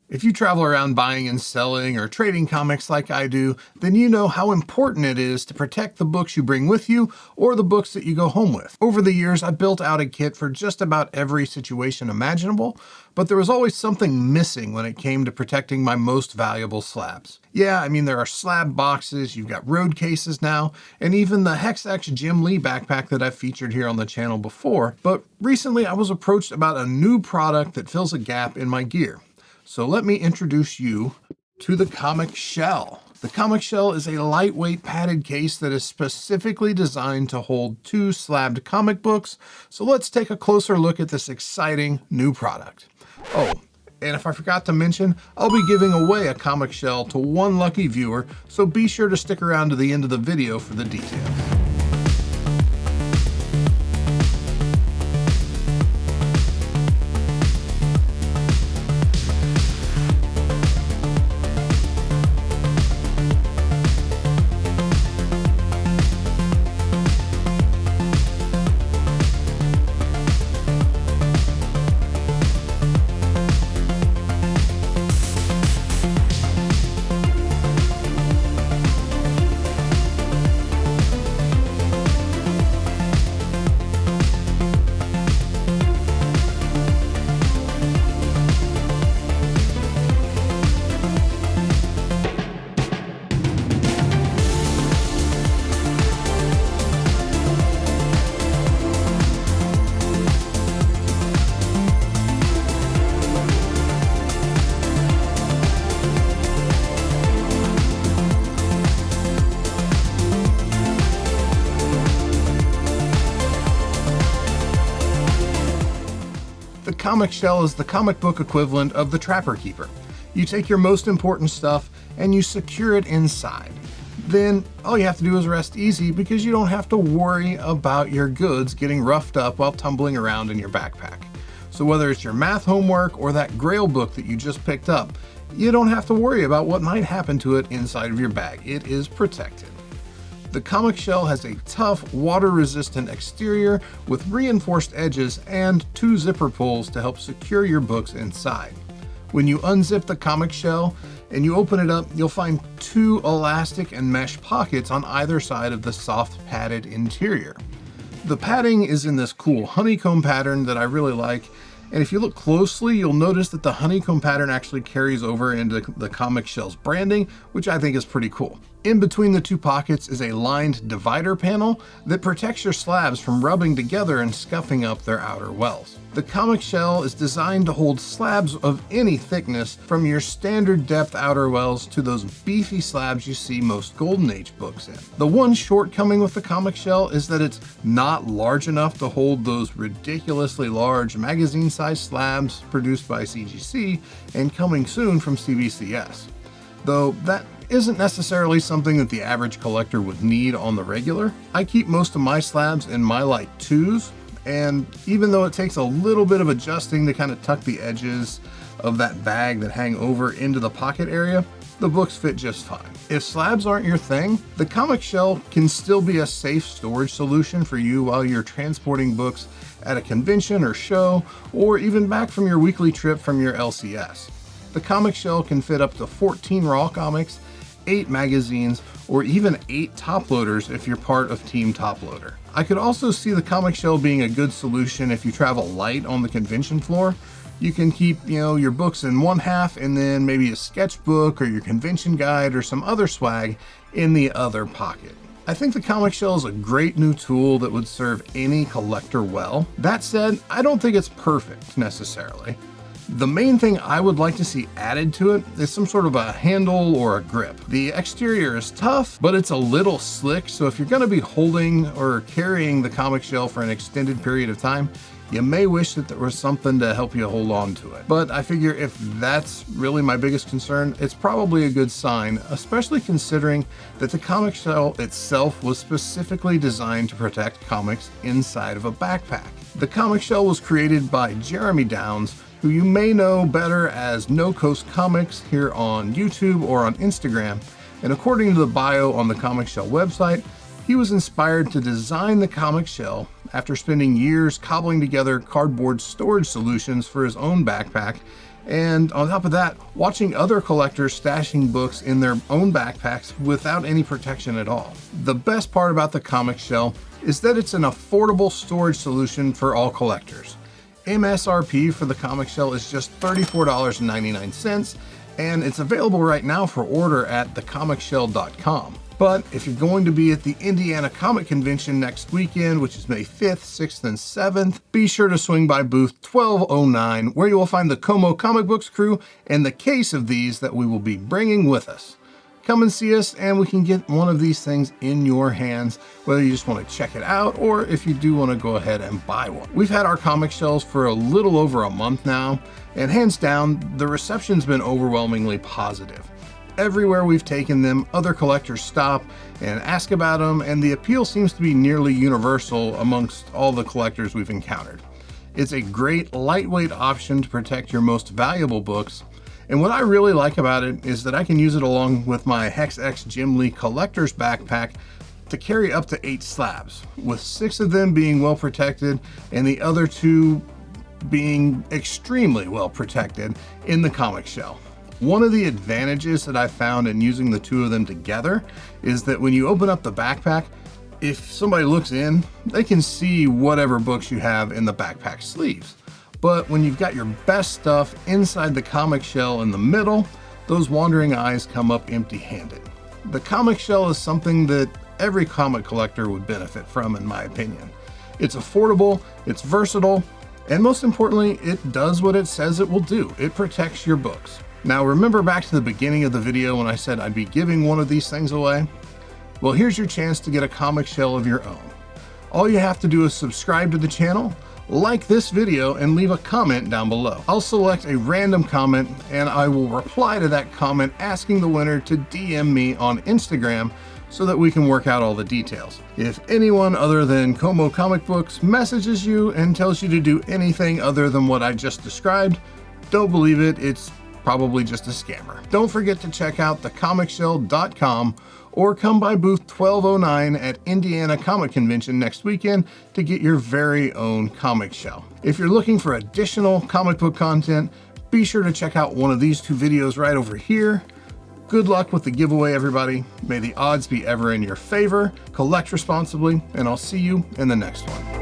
If you travel around buying and selling or trading comics like I do, then you know how important it is to protect the books you bring with you or the books that you go home with. Over the years, I built out a kit for just about every situation imaginable, but there was always something missing when it came to protecting my most valuable slabs. Yeah, I mean, there are slab boxes, you've got road cases now, and even the Hex X Jim Lee backpack that I've featured here on the channel before. But recently I was approached about a new product that fills a gap in my gear. So let me introduce you to the Comic Shell. The Comic Shell is a lightweight padded case that is specifically designed to hold 2 slabbed comic books. So let's take a closer look at this exciting new product. Oh, and if I forgot to mention, I'll be giving away a Comic Shell to one lucky viewer, so be sure to stick around to the end of the video for the details. The Comic Shell is the comic book equivalent of the Trapper Keeper. You take your most important stuff and you secure it inside. Then all you have to do is rest easy because you don't have to worry about your goods getting roughed up while tumbling around in your backpack. So whether it's your math homework or that Grail book that you just picked up, you don't have to worry about what might happen to it inside of your bag. It is protected. The Comic Shell has a tough, water-resistant exterior with reinforced edges and 2 zipper pulls to help secure your books inside. When you unzip the Comic Shell and you open it up, you'll find 2 elastic and mesh pockets on either side of the soft padded interior. The padding is in this cool honeycomb pattern that I really like, and if you look closely, you'll notice that the honeycomb pattern actually carries over into the Comic Shell's branding, which I think is pretty cool. In between the 2 pockets is a lined divider panel that protects your slabs from rubbing together and scuffing up their outer wells. The Comic Shell is designed to hold slabs of any thickness, from your standard depth outer wells to those beefy slabs you see most Golden Age books in. The one shortcoming with the Comic Shell is that it's not large enough to hold those ridiculously large magazine-sized slabs produced by CGC and coming soon from CBCS. Though that isn't necessarily something that the average collector would need on the regular. I keep most of my slabs in my light 2s, and even though it takes a little bit of adjusting to kind of tuck the edges of that bag that hang over into the pocket area, the books fit just fine. If slabs aren't your thing, the Comic Shell can still be a safe storage solution for you while you're transporting books at a convention or show, or even back from your weekly trip from your LCS. The Comic Shell can fit up to 14 raw comics, 8 magazines, or even 8 top loaders if you're part of Team Top Loader. I could also see the Comic Shell being a good solution if you travel light on the convention floor. You can keep, your books in one half and then maybe a sketchbook or your convention guide or some other swag in the other pocket. I think the Comic Shell is a great new tool that would serve any collector well. That said, I don't think it's perfect necessarily. The main thing I would like to see added to it is some sort of a handle or a grip. The exterior is tough, but it's a little slick, so if you're going to be holding or carrying the Comic Shell for an extended period of time, you may wish that there was something to help you hold on to it. But I figure if that's really my biggest concern, it's probably a good sign, especially considering that the Comic Shell itself was specifically designed to protect comics inside of a backpack. The Comic Shell was created by Jeremy Downs, who you may know better as No Coast Comics here on YouTube or on Instagram, and according to the bio on the Comic Shell website, he was inspired to design the Comic Shell after spending years cobbling together cardboard storage solutions for his own backpack And on top of that, watching other collectors stashing books in their own backpacks without any protection at all. The best part about the comic shell is that it's an affordable storage solution for all collectors. MSRP for the comic shell is just $34.99, and it's available right now for order at thecomicshell.com. But if you're going to be at the Indiana Comic Convention next weekend, which is May 5th, 6th, and 7th, be sure to swing by booth 1209, where you will find the Como Comic Books crew and the case of these that we will be bringing with us. Come and see us, and we can get one of these things in your hands, whether you just want to check it out or if you do want to go ahead and buy one. We've had our comic shells for a little over a month now, and hands down, the reception's been overwhelmingly positive. Everywhere we've taken them, other collectors stop and ask about them, and the appeal seems to be nearly universal amongst all the collectors we've encountered. It's a great lightweight option to protect your most valuable books, and what I really like about it is that I can use it along with my Hex X Jim Lee collector's backpack to carry up to 8 slabs, with 6 of them being well protected and the other 2 being extremely well protected in the comic shell. One of the advantages that I found in using the 2 of them together is that when you open up the backpack, if somebody looks in, they can see whatever books you have in the backpack sleeves. But when you've got your best stuff inside the comic shell in the middle, those wandering eyes come up empty-handed. The comic shell is something that every comic collector would benefit from, in my opinion. It's affordable, it's versatile, and most importantly, it does what it says it will do. It protects your books. Now, remember back to the beginning of the video when I said I'd be giving one of these things away? Well, here's your chance to get a comic shell of your own. All you have to do is subscribe to the channel, like this video, and leave a comment down below. I'll select a random comment and I will reply to that comment asking the winner to DM me on Instagram so that we can work out all the details. If anyone other than Como Comic Books messages you and tells you to do anything other than what I just described, don't believe it. It's probably just a scammer. Don't forget to check out thecomicshell.com or come by booth 1209 at Indiana Comic Convention next weekend to get your very own comic shell. If you're looking for additional comic book content, be sure to check out one of these 2 videos right over here. Good luck with the giveaway, everybody. May the odds be ever in your favor. Collect responsibly, and I'll see you in the next one.